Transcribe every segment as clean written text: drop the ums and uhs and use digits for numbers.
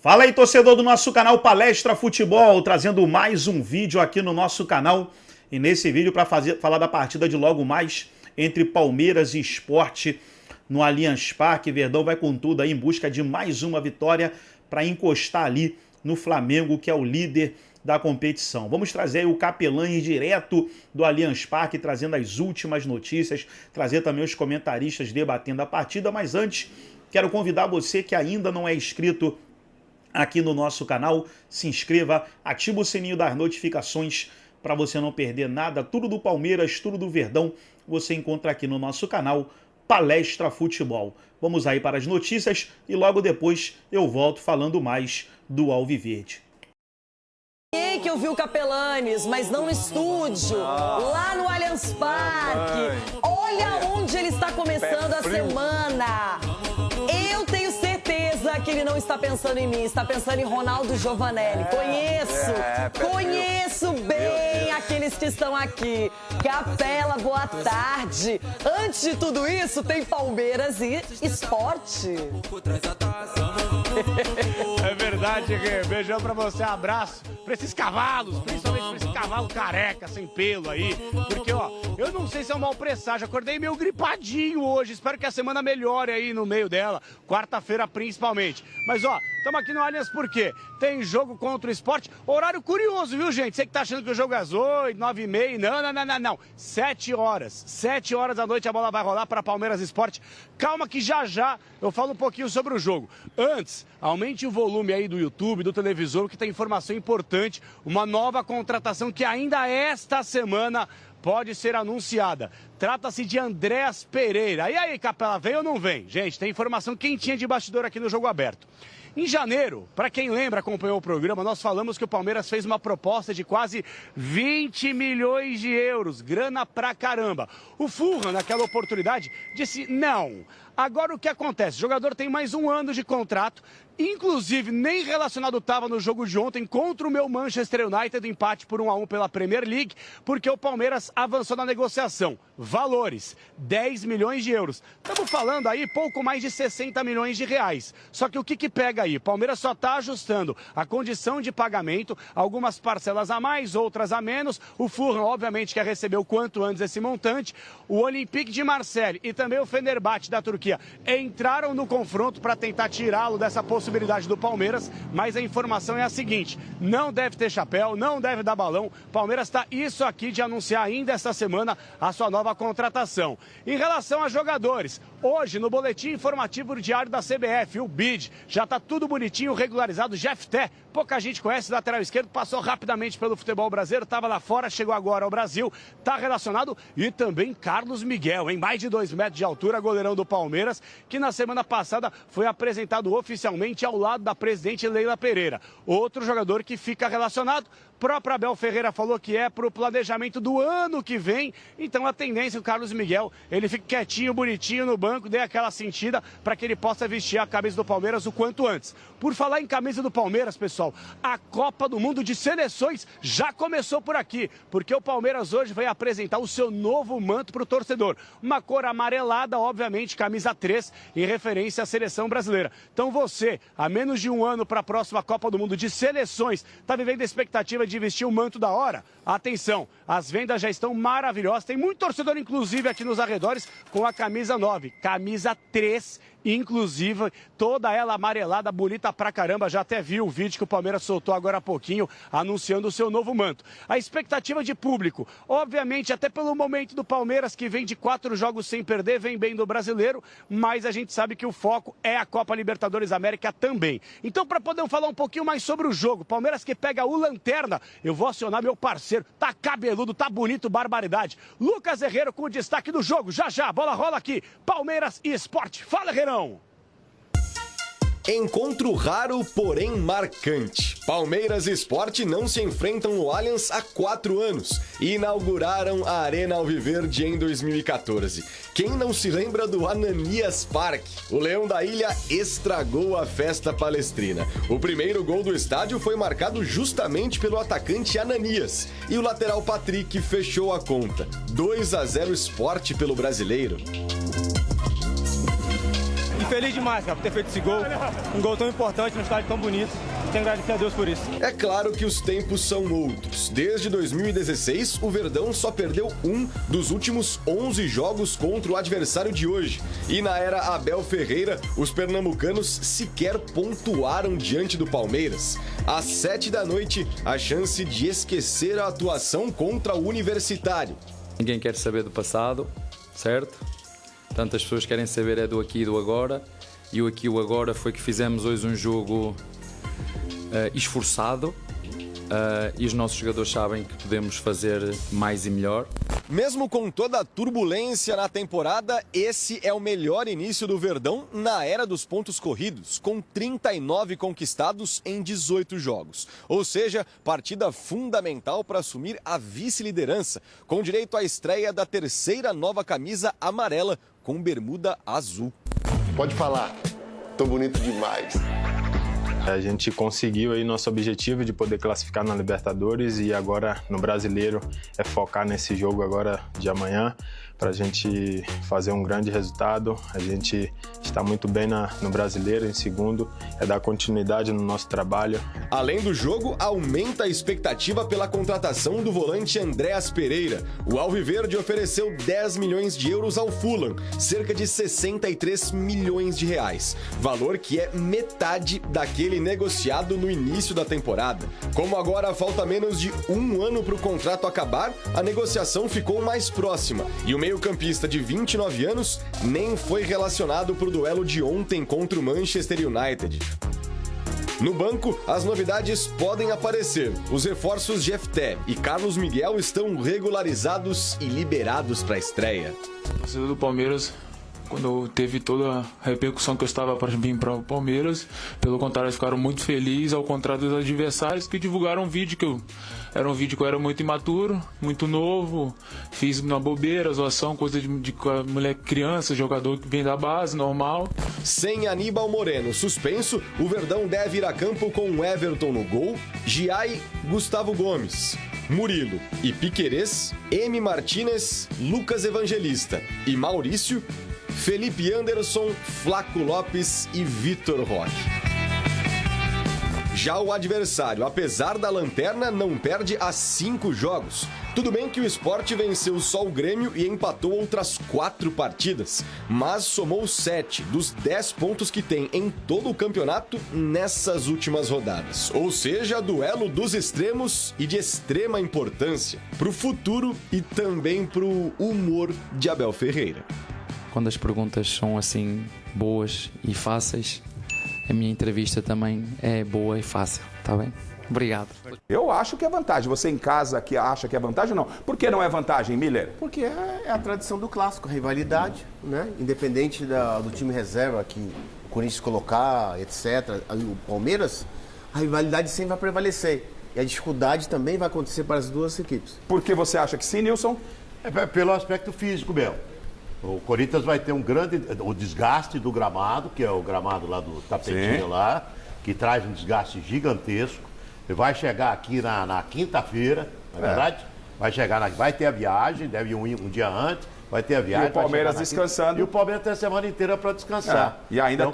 Fala aí, torcedor do nosso canal Palestra Futebol, trazendo mais um vídeo aqui no nosso canal. E nesse vídeo para falar da partida de logo mais entre Palmeiras e Sport no Allianz Parque. Verdão vai com tudo aí em busca de mais uma vitória para encostar ali no Flamengo, que é o líder da competição. Vamos trazer aí o Capelães direto do Allianz Parque, trazendo as últimas notícias, trazer também os comentaristas debatendo a partida. Mas antes, quero convidar você que ainda não é inscrito aqui no nosso canal, se inscreva, ativa o sininho das notificações para você não perder nada. Tudo do Palmeiras, tudo do Verdão, você encontra aqui no nosso canal Palestra Futebol. Vamos aí para as notícias e logo depois eu volto falando mais do Alviverde. Que eu vi o Capelanes, mas não no estúdio, lá no Allianz Parque. Olha onde ele está começando a semana. Eu tenho certeza que ele não está pensando em mim, está pensando em Ronaldo Giovanelli. Conheço bem aqueles que estão aqui. Capela, boa tarde. Antes de tudo isso, tem Palmeiras e Sport. É verdade, Rê. Beijão pra você, abraço pra esses cavalos, principalmente pra esse cavalo careca, sem pelo aí. Porque, ó, eu não sei se é um mau presságio, acordei meio gripadinho hoje, espero que a semana melhore aí no meio dela, quarta-feira principalmente. Mas, ó, estamos aqui no Allianz por quê? Tem jogo contra o Sport, horário curioso, viu, gente? Você que tá achando que o jogo é às 8, 9h30, não. 7 horas da noite a bola vai rolar para Palmeiras e Sport. Calma que já eu falo um pouquinho sobre o jogo. Antes, aumente o volume aí do YouTube, do televisor, que tem informação importante, uma nova contratação que ainda esta semana pode ser anunciada. Trata-se de Andréas Pereira. E aí, Capela, vem ou não vem? Gente, tem informação quentinha de bastidor aqui no Jogo Aberto. Em janeiro, para quem lembra, acompanhou o programa, nós falamos que o Palmeiras fez uma proposta de quase 20 milhões de euros, grana pra caramba. O Fulham, naquela oportunidade, disse não. Agora o que acontece? O jogador tem mais um ano de contrato, inclusive nem relacionado estava no jogo de ontem contra o meu Manchester United, empate por 1-1 pela Premier League, porque o Palmeiras avançou na negociação. Valores, 10 milhões de euros. Estamos falando aí pouco mais de 60 milhões de reais. Só que o que pega aí? O Palmeiras só está ajustando a condição de pagamento, algumas parcelas a mais, outras a menos. O Fulham, obviamente, quer receber o quanto antes esse montante. O Olympique de Marseille e também o Fenerbahçe da Turquia entraram no confronto para tentar tirá-lo dessa possibilidade do Palmeiras, mas a informação é a seguinte: não deve ter chapéu, não deve dar balão. Palmeiras está isso aqui de anunciar ainda esta semana a sua nova contratação. Em relação a jogadores, hoje no boletim informativo diário da CBF, o BID, já está tudo bonitinho, regularizado. Jeff Té, pouca gente conhece, lateral esquerdo, passou rapidamente pelo futebol brasileiro, estava lá fora, chegou agora ao Brasil, está relacionado. E também Carlos Miguel, em mais de 2 metros de altura, goleirão do Palmeiras, que na semana passada foi apresentado oficialmente ao lado da presidente Leila Pereira. Outro jogador que fica relacionado, próprio Abel Ferreira falou que é para o planejamento do ano que vem. Então a tendência, o Carlos Miguel, ele fica quietinho, bonitinho no banco, dê aquela sentida para que ele possa vestir a camisa do Palmeiras o quanto antes. Por falar em camisa do Palmeiras, pessoal, a Copa do Mundo de Seleções já começou por aqui, porque o Palmeiras hoje vai apresentar o seu novo manto para o torcedor. Uma cor amarelada, obviamente, camisa 3, em referência à seleção brasileira. Então você, a menos de um ano para a próxima Copa do Mundo de Seleções, está vivendo a expectativa de vestir o manto da hora? Atenção, as vendas já estão maravilhosas. Tem muito torcedor, inclusive, aqui nos arredores, com a camisa 9, camisa 3, inclusive, toda ela amarelada, bonita pra caramba. Já até viu o vídeo que o Palmeiras soltou agora há pouquinho, anunciando o seu novo manto. A expectativa de público, obviamente, até pelo momento do Palmeiras, que vem de 4 jogos sem perder, vem bem do Brasileiro, mas a gente sabe que o foco é a Copa Libertadores América também. Então, para poder falar um pouquinho mais sobre o jogo, Palmeiras que pega o Lanterna, eu vou acionar meu parceiro, tá cabeludo, tá bonito, barbaridade. Lucas Herrero com o destaque do jogo, já, a bola rola aqui, Palmeiras e Sport. Fala, Herrerão! Encontro raro, porém marcante. Palmeiras e Sport não se enfrentam no Allianz há 4 anos e inauguraram a Arena Alviverde em 2014. Quem não se lembra do Ananias Parque? O Leão da Ilha estragou a festa palestrina. O primeiro gol do estádio foi marcado justamente pelo atacante Ananias e o lateral Patrick fechou a conta. 2-0 Sport pelo brasileiro. feliz demais, cara, por ter feito esse gol. Um gol tão importante, num estádio tão bonito. Tenho que agradecer a Deus por isso. É claro que os tempos são outros. Desde 2016, o Verdão só perdeu um dos últimos 11 jogos contra o adversário de hoje. E na era Abel Ferreira, os pernambucanos sequer pontuaram diante do Palmeiras. Às 7 da noite, a chance de esquecer a atuação contra o Universitário. Ninguém quer saber do passado, certo? Portanto, as pessoas querem saber é do aqui e do agora. E o aqui e o agora foi que fizemos hoje um jogo esforçado. E os nossos jogadores sabem que podemos fazer mais e melhor. Mesmo com toda a turbulência na temporada, esse é o melhor início do Verdão na era dos pontos corridos, com 39 conquistados em 18 jogos. Ou seja, partida fundamental para assumir a vice-liderança, com direito à estreia da terceira nova camisa amarela com bermuda azul. Pode falar, tô bonito demais. A gente conseguiu aí nosso objetivo de poder classificar na Libertadores e agora no Brasileiro é focar nesse jogo agora de amanhã para a gente fazer um grande resultado. A gente está muito bem no Brasileiro, em segundo, é dar continuidade no nosso trabalho. Além do jogo, aumenta a expectativa pela contratação do volante Andréas Pereira. O Alviverde ofereceu 10 milhões de euros ao Fulham, cerca de 63 milhões de reais, valor que é metade daquele negociado no início da temporada. Como agora falta menos de um ano para o contrato acabar, a negociação ficou mais próxima e o meio-campista de 29 anos nem foi relacionado para o duelo de ontem contra o Manchester United. No banco, as novidades podem aparecer. Os reforços Jefté e Carlos Miguel estão regularizados e liberados para a estreia. O torcedor do Palmeiras, quando teve toda a repercussão que eu estava para vir para o Palmeiras, pelo contrário, eles ficaram muito felizes, ao contrário dos adversários que divulgaram um vídeo que eu era muito imaturo, muito novo, fiz uma bobeira, zoação, coisa de moleque, criança, jogador que vem da base, normal. Sem Aníbal Moreno suspenso, o Verdão deve ir a campo com Everton no gol, Giai, Gustavo Gomes, Murilo e Piquerez, M. Martínez, Lucas Evangelista e Maurício, Felipe Anderson, Flaco Lopes e Vitor Roque. Já o adversário, apesar da lanterna, não perde há 5 jogos. Tudo bem que o Sport venceu só o Grêmio e empatou outras 4 partidas, mas somou 7 dos 10 pontos que tem em todo o campeonato nessas últimas rodadas. Ou seja, duelo dos extremos e de extrema importância para o futuro e também para o humor de Abel Ferreira. Quando as perguntas são assim boas e fáceis, a minha entrevista também é boa e fácil, tá bem? Obrigado. Eu acho que é vantagem. Você em casa que acha que é vantagem ou não? Por que não é vantagem, Miller? Porque é a tradição do clássico, a rivalidade, né? Independente do time reserva que o Corinthians colocar, etc. O Palmeiras, a rivalidade sempre vai prevalecer. E a dificuldade também vai acontecer para as duas equipes. Por que você acha que sim, Nilson? Pelo aspecto físico, Bel. O Corinthians vai ter o desgaste do gramado, que é o gramado lá do tapetinho lá, que traz um desgaste gigantesco. Ele vai chegar aqui na quinta-feira, não é verdade? Vai ter a viagem, deve ir um dia antes, vai ter a viagem. E o Palmeiras descansando. E o Palmeiras tem a semana inteira para descansar. E ainda,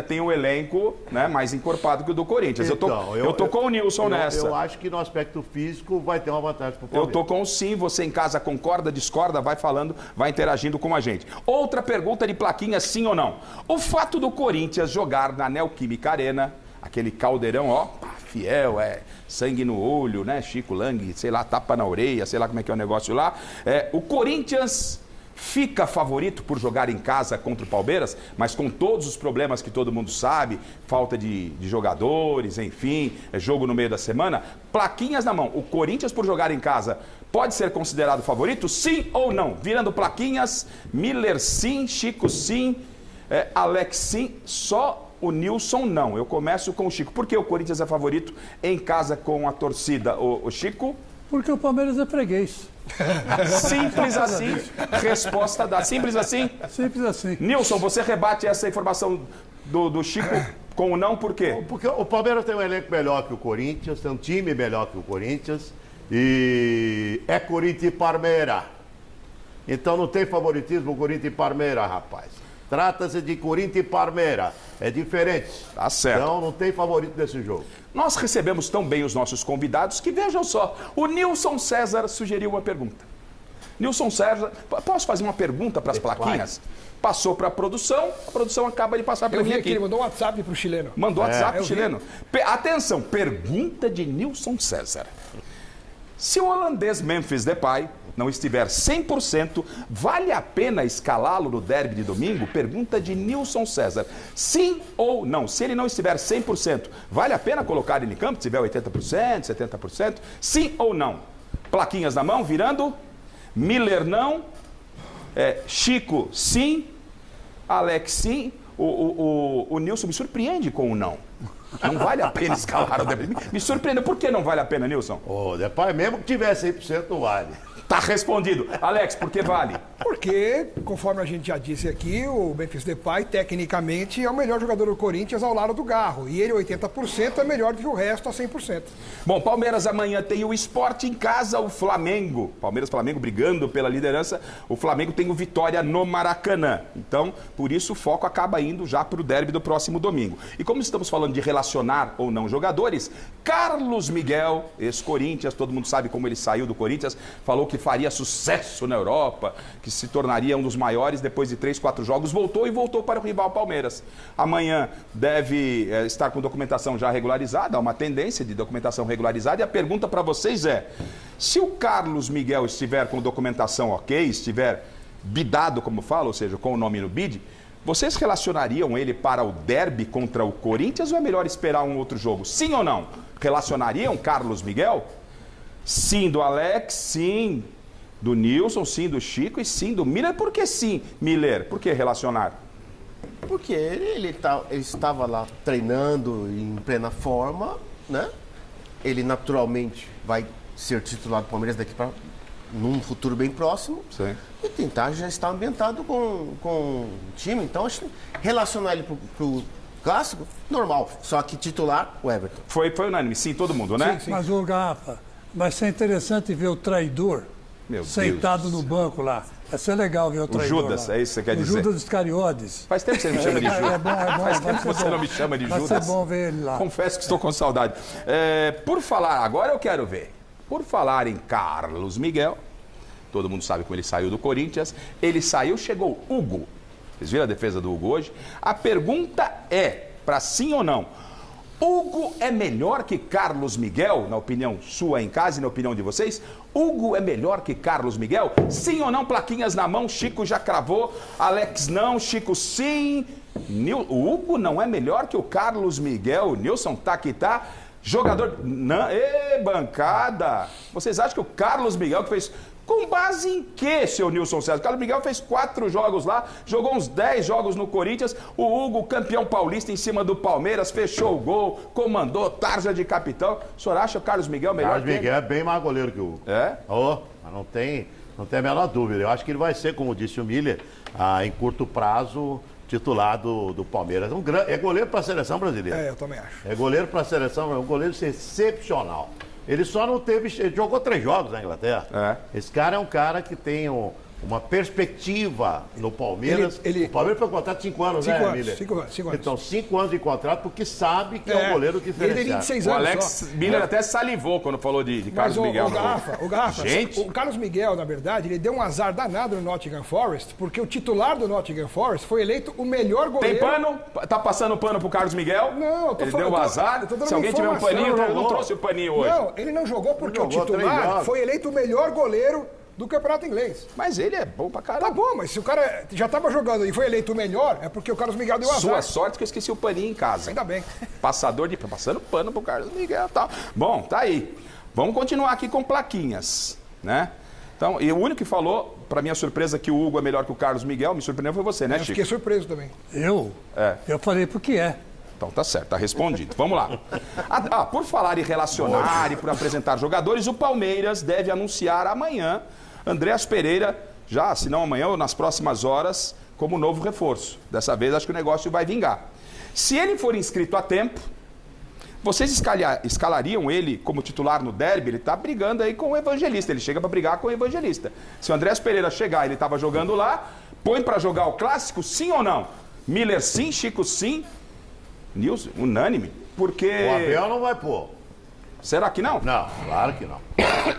tem um elenco, né, mais encorpado que o do Corinthians. Então, eu tô com o Nilson nessa. Eu acho que no aspecto físico vai ter uma vantagem para o Palmeiras. Eu tô com o sim, você em casa concorda, discorda, vai falando, vai interagindo com a gente. Outra pergunta de plaquinha, sim ou não. O fato do Corinthians jogar na Neoquímica Arena, aquele caldeirão, ó, fiel, sangue no olho, né, Chico Lang, sei lá, tapa na orelha, sei lá como é que é o negócio lá. O Corinthians fica favorito por jogar em casa contra o Palmeiras, mas com todos os problemas que todo mundo sabe, falta de jogadores, enfim, jogo no meio da semana. Plaquinhas na mão, o Corinthians por jogar em casa pode ser considerado favorito, sim ou não? Virando plaquinhas, Miller sim, Chico sim, Alex sim, só o Nilson não. Eu começo com o Chico. Por que o Corinthians é favorito em casa com a torcida, o Chico? Porque o Palmeiras é freguês. Simples assim. Resposta dada. Simples assim? Simples assim. Nilson, você rebate essa informação do Chico com o não, por quê? Porque o Palmeiras tem um elenco melhor que o Corinthians, tem um time melhor que o Corinthians e é Corinthians e Palmeiras. Então não tem favoritismo o Corinthians e Palmeiras, rapaz. Trata-se de Corinthians e Palmeiras. É diferente. Tá certo. Então não tem favorito nesse jogo. Nós recebemos tão bem os nossos convidados que, vejam só, o Nilson César sugeriu uma pergunta. Nilson César, posso fazer uma pergunta para as plaquinhas? Passou para a produção acaba de passar para mim aqui. Ele mandou um WhatsApp para o chileno. Mandou WhatsApp para o chileno. Atenção, pergunta de Nilson César. Se o holandês Memphis Depay não estiver 100%, vale a pena escalá-lo no derby de domingo? Pergunta de Nilson César. Sim ou não? Se ele não estiver 100%, vale a pena colocar ele em campo? Se tiver 80%, 70%? Sim ou não? Plaquinhas na mão, virando. Miller não. Chico, sim. Alex, sim. O Nilson me surpreende com o não. Não vale a pena escalar o Depay. Me surpreende. Por que não vale a pena, Nilson? O Depay, mesmo que tiver 100%, não vale. Tá respondido. Alex, por que vale? Porque, conforme a gente já disse aqui, o Memphis Depay, tecnicamente, é o melhor jogador do Corinthians ao lado do Garro. E ele, 80%, é melhor do que o resto a 100%. Bom, Palmeiras amanhã tem o Sport em casa, o Flamengo. Palmeiras-Flamengo brigando pela liderança. O Flamengo tem o Vitória no Maracanã. Então, por isso, o foco acaba indo já para o derby do próximo domingo. E como estamos falando de relacionar ou não jogadores, Carlos Miguel, ex-Corinthians, todo mundo sabe como ele saiu do Corinthians, falou que faria sucesso na Europa, que se tornaria um dos maiores depois de 3, 4 jogos, voltou para o rival Palmeiras. Amanhã deve estar com documentação já regularizada, há uma tendência de documentação regularizada, e a pergunta para vocês é, se o Carlos Miguel estiver com documentação ok, estiver bidado, como fala, ou seja, com o nome no bid, vocês relacionariam ele para o derby contra o Corinthians ou é melhor esperar um outro jogo? Sim ou não? Relacionariam Carlos Miguel? Sim do Alex, sim do Nilson, sim do Chico e sim do Miller. Por que sim, Miller? Por que relacionar? Porque ele estava lá treinando em plena forma, né? Ele naturalmente vai ser titular do Palmeiras daqui para num futuro bem próximo. Sim. E tentar já estar ambientado com o time. Então, acho que relacionar ele pro clássico, normal. Só que titular, o Everton. Foi unânime, sim, todo mundo, né? Sim. Mas o Garrafa, vai ser interessante ver o traidor sentado no banco lá. Vai ser legal ver o traidor. O Judas, lá. É isso que você quer dizer? O Judas Iscariotes. Faz tempo que você não me chama de Judas. É bom. Faz tempo que você não me chama de Judas. Vai ser bom ver ele lá. Confesso que estou com saudade. Por falar, agora eu quero ver. Por falar em Carlos Miguel, todo mundo sabe como ele saiu do Corinthians. Ele saiu, chegou Hugo. Vocês viram a defesa do Hugo hoje? A pergunta é, para sim ou não, Hugo é melhor que Carlos Miguel, na opinião sua em casa e na opinião de vocês? Hugo é melhor que Carlos Miguel? Sim ou não? Plaquinhas na mão, Chico já cravou, Alex não, Chico sim. O Hugo não é melhor que o Carlos Miguel, o Nilson tá que tá. Jogador... Não, bancada! Vocês acham que o Carlos Miguel que fez... Com base em quê, seu Nilson César? O Carlos Miguel fez 4 jogos lá, jogou uns 10 jogos no Corinthians. O Hugo, campeão paulista em cima do Palmeiras, fechou o gol, comandou, tarja de capitão. O senhor acha o Carlos Miguel melhor Carlos Miguel é bem mais goleiro que o Hugo. É? Mas não tem a menor dúvida. Eu acho que ele vai ser, como disse o Miller, em curto prazo, titular do Palmeiras. É goleiro para a seleção brasileira. Eu também acho. É goleiro para a seleção, é um goleiro excepcional. Ele só não teve... Ele jogou 3 jogos na Inglaterra. Esse cara é um cara que tem uma perspectiva no Palmeiras. O Palmeiras foi contratado 5 anos, né, Miller? 5 anos. Então, 5 anos de contrato, porque sabe que é um goleiro diferenciado. Ele tem 26 anos. O Alex Miller até salivou quando falou de Carlos Miguel. O Garrafa, gente. O Carlos Miguel, na verdade, ele deu um azar danado no Nottingham Forest, porque o titular do Nottingham Forest foi eleito o melhor goleiro. Tem pano? Tá passando pano pro Carlos Miguel? Não, eu tô ele falando. Ele deu azar? Se alguém tiver um paninho, eu não trouxe o paninho hoje. Não, ele não jogou porque o titular foi eleito o melhor goleiro do campeonato inglês. Mas ele é bom pra caramba. Tá bom, mas se o cara já tava jogando e foi eleito o melhor, é porque o Carlos Miguel deu azar. Sua sorte que eu esqueci o paninho em casa. Ainda bem. Passando pano pro Carlos Miguel e tal. Bom, tá aí. Vamos continuar aqui com plaquinhas, né? Então, e o único que falou, pra minha surpresa, que o Hugo é melhor que o Carlos Miguel, me surpreendeu foi você, né, Chico? Eu fiquei surpreso também. Eu falei porque é. Então tá certo, tá respondido. Vamos lá. Por falar em relacionar e por apresentar jogadores, o Palmeiras deve anunciar amanhã Andreas Pereira, já, se não amanhã ou nas próximas horas, como novo reforço. Dessa vez acho que o negócio vai vingar. Se ele for inscrito a tempo, vocês escalariam ele como titular no derby? Ele tá brigando aí com o Evangelista, ele chega para brigar com o Evangelista. Se o Andreas Pereira chegar, ele estava jogando lá, Põe pra jogar o clássico, sim ou não? Miller sim, Chico sim. Nilson, unânime. Porque... O Abel não vai pôr. Será que não? Não, claro que não.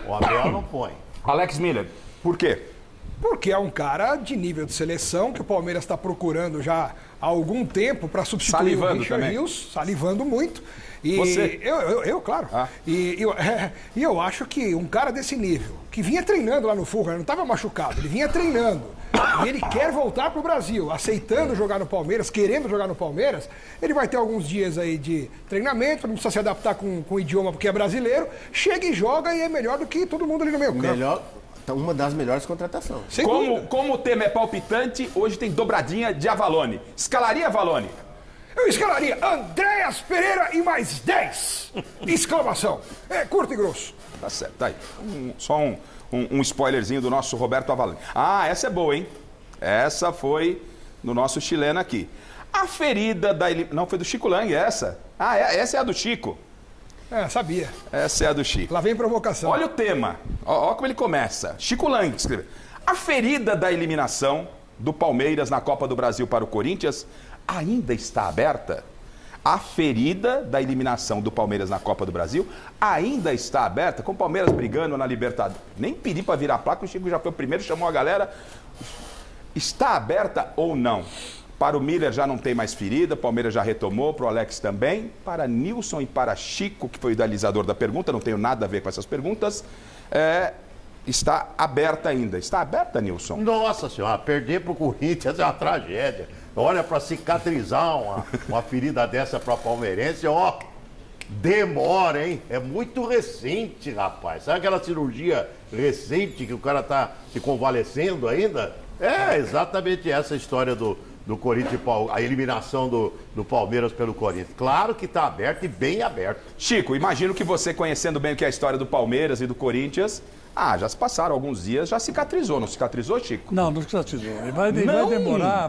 O Abel não põe. Alex Miller, por quê? Porque é um cara de nível de seleção que o Palmeiras está procurando já há algum tempo para substituir Salivando o Richard também. Rios, salivando muito. E Você? Eu claro. E eu acho que um cara desse nível, que vinha treinando lá no Fulham, não estava machucado, ele vinha treinando. E ele quer voltar para o Brasil, aceitando jogar no Palmeiras, querendo jogar no Palmeiras. Ele vai ter alguns dias aí de treinamento, não precisa se adaptar com o idioma porque é brasileiro. Chega e joga e é melhor do que todo mundo ali no meio campo. Melhor, uma das melhores contratações. Como o tema é palpitante, hoje tem dobradinha de Avalone. Escalaria, Avalone? Eu escalaria Andréas Pereira e mais 10! Exclamação. É curto e grosso. Tá certo, tá aí. Só um spoilerzinho do nosso Roberto Avalone. Ah, essa é boa, hein? Essa foi no nosso chileno aqui. A ferida da... Não, foi do Chico Lang, essa. Ah, essa é a do Chico. É, sabia. Essa é a do Chico. Lá vem provocação. Olha o tema. Ó como ele começa. Chico Lang escreveu. A ferida da eliminação do Palmeiras na Copa do Brasil para o Corinthians ainda está aberta? A ferida da eliminação do Palmeiras na Copa do Brasil ainda está aberta? Com o Palmeiras brigando na Libertadores. Nem pedi para virar a placa, o Chico já foi o primeiro, chamou a galera. Está aberta ou não? Para o Miller já não tem mais ferida, o Palmeiras já retomou, para o Alex também. Para Nilson e para Chico, que foi o idealizador da pergunta, não tenho nada a ver com essas perguntas, está aberta ainda. Está aberta, Nilson? Nossa senhora, perder para o Corinthians é uma tragédia. Olha, para cicatrizar uma ferida dessa para palmeirense, ó, demora, hein? É muito recente, rapaz. Sabe aquela cirurgia recente que o cara tá se convalescendo ainda? É exatamente essa história do Corinthians, a eliminação do Palmeiras pelo Corinthians. Claro que está aberto e bem aberto. Chico, imagino que você, conhecendo bem o que é a história do Palmeiras e do Corinthians, já se passaram alguns dias, já cicatrizou. Não cicatrizou, Chico? Não cicatrizou.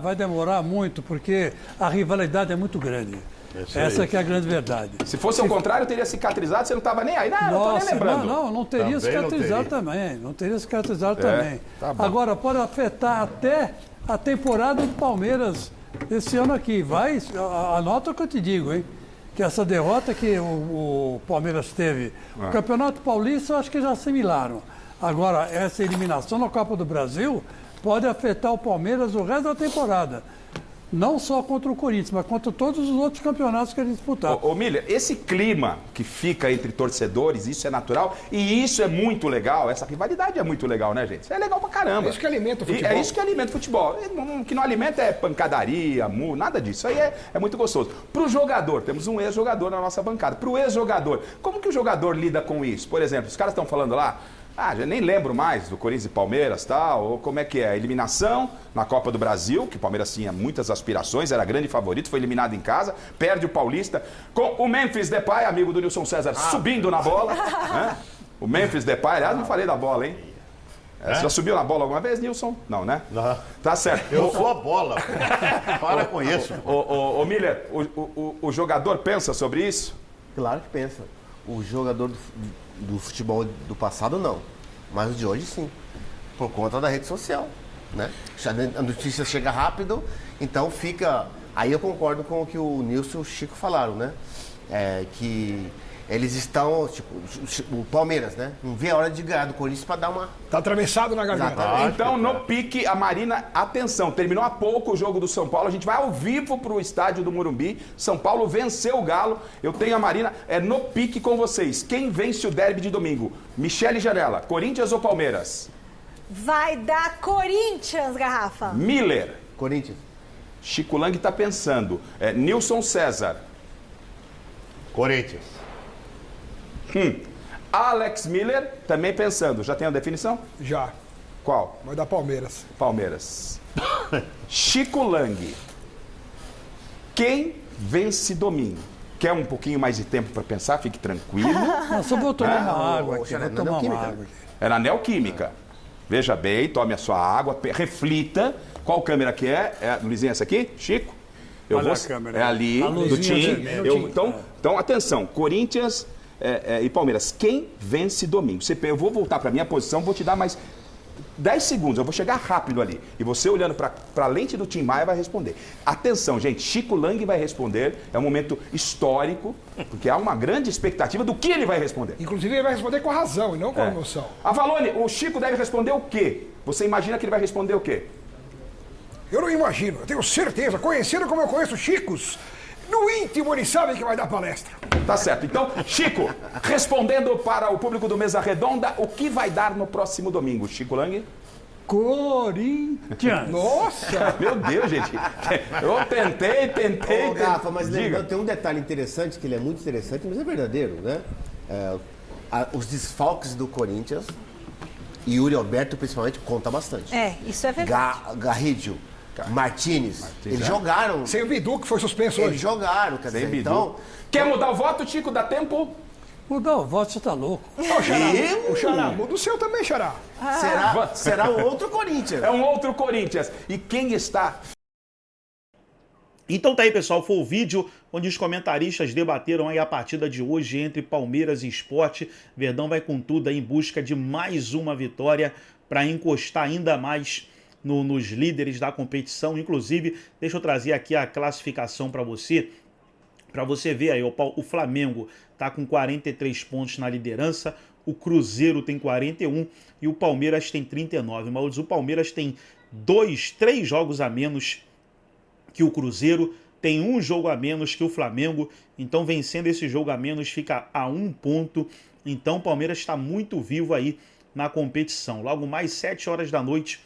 Vai demorar muito, porque a rivalidade é muito grande. Essa que é a grande verdade. Se fosse ao contrário, teria cicatrizado, você não estava nem aí. Não, Nossa, não tô nem lembrando. Não teria cicatrizado também. Não teria cicatrizado também. Tá bom. Agora, pode afetar até a temporada do Palmeiras esse ano aqui. Anota o que eu te digo, hein? Que essa derrota que o Palmeiras teve, o Campeonato Paulista, eu acho que já assimilaram. Agora, essa eliminação na Copa do Brasil pode afetar o Palmeiras o resto da temporada. Não só contra o Corinthians, mas contra todos os outros campeonatos que ele disputar. Ô Miller, esse clima que fica entre torcedores, isso é natural e isso é muito legal. Essa rivalidade é muito legal, né, gente? Isso é legal pra caramba. É isso que alimenta o futebol. É isso que alimenta o futebol. O que não alimenta é pancadaria, nada disso. Isso aí é muito gostoso. Pro jogador, temos um ex-jogador na nossa bancada. Pro ex-jogador, como que o jogador lida com isso? Por exemplo, os caras estão falando lá, já nem lembro mais do Corinthians e Palmeiras, tal, ou como é que é? A eliminação na Copa do Brasil, que o Palmeiras tinha muitas aspirações, era grande favorito, foi eliminado em casa, perde o Paulista, com o Memphis Depay, amigo do Nilson César, subindo na bola. Né? O Memphis Depay, aliás, não falei da bola, hein? Você já subiu na bola alguma vez, Nilson? Não, né? Não. Tá certo. Eu sou a bola. Para com isso. Ô Miller, o jogador pensa sobre isso? Claro que pensa. O jogador do futebol do passado, não. Mas o de hoje, sim. Por conta da rede social, né? A notícia chega rápido, então fica... Aí eu concordo com o que o Nilson e o Chico falaram, né? Que eles estão, tipo, o Palmeiras, né? Não vê a hora de ganhar do Corinthians para dar uma... Tá atravessado na garganta. Então, no pique, a Marina, atenção, terminou há pouco o jogo do São Paulo, a gente vai ao vivo pro estádio do Morumbi, São Paulo venceu o Galo, eu tenho a Marina, no pique com vocês. Quem vence o derby de domingo? Michele Janela, Corinthians ou Palmeiras? Vai dar Corinthians, Garrafa. Miller. Corinthians. Chico Lang tá pensando. Nilson César. Corinthians. Alex Miller, também pensando. Já tem a definição? Já. Qual? Vai dar Palmeiras. Palmeiras. Chico Lang. Quem vence domingo? Quer um pouquinho mais de tempo para pensar? Fique tranquilo. Não, só vou tomar uma água aqui. Vou tomar uma água. É na Neoquímica. Veja bem, tome a sua água, reflita. Qual câmera que é? Luizinho, essa aqui? Chico? Olha a câmera. É ali, do time. Então, atenção. Corinthians... e Palmeiras, quem vence domingo? Eu vou voltar para minha posição, vou te dar mais 10 segundos, eu vou chegar rápido ali. E você olhando para a lente do Tim Maia vai responder. Atenção, gente, Chico Lang vai responder. É um momento histórico, porque há uma grande expectativa do que ele vai responder. Inclusive ele vai responder com a razão e não com a emoção. Avalone, o Chico deve responder o quê? Você imagina que ele vai responder o quê? Eu não imagino, eu tenho certeza, conhecendo como eu conheço Chicos, no íntimo ele sabe que vai dar palestra. Tá certo. Então, Chico, respondendo para o público do Mesa Redonda, o que vai dar no próximo domingo, Chico Lang? Corinthians. Nossa! Meu Deus, gente. Eu tentei. Ô, Rafa, mas Diga. lembrando, tem um detalhe interessante, que ele é muito interessante, mas é verdadeiro, né? Os desfalques do Corinthians, e Yuri Alberto principalmente, conta bastante. Isso é verdade. Garrido, Martínez, eles jogaram. Sem o Bidu, que foi suspenso hoje. Eles jogaram, quer dizer, então... Quer mudar o voto, Chico? Dá tempo? Mudar o voto, você tá louco. O Xará, muda o seu também, Xará. Será um outro Corinthians. É um outro Corinthians. E quem está... Então tá aí, pessoal, foi o vídeo onde os comentaristas debateram aí a partida de hoje entre Palmeiras e Sport. Verdão vai com tudo aí em busca de mais uma vitória para encostar ainda mais nos líderes da competição. Inclusive, deixa eu trazer aqui a classificação para você ver aí. O Flamengo tá com 43 pontos na liderança, o Cruzeiro tem 41 e o Palmeiras tem 39. Mas o Palmeiras tem 3 jogos a menos que o Cruzeiro, tem um jogo a menos que o Flamengo, então vencendo esse jogo a menos fica a 1 ponto, então o Palmeiras está muito vivo aí na competição. Logo mais 7 horas da noite,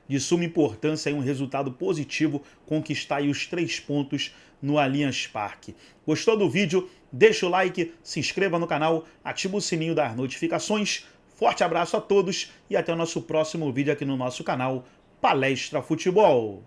de suma importância aí um resultado positivo, conquistar aí os 3 pontos no Allianz Parque. Gostou do vídeo? Deixa o like, se inscreva no canal, ativa o sininho das notificações. Forte abraço a todos e até o nosso próximo vídeo aqui no nosso canal Palestra Futebol.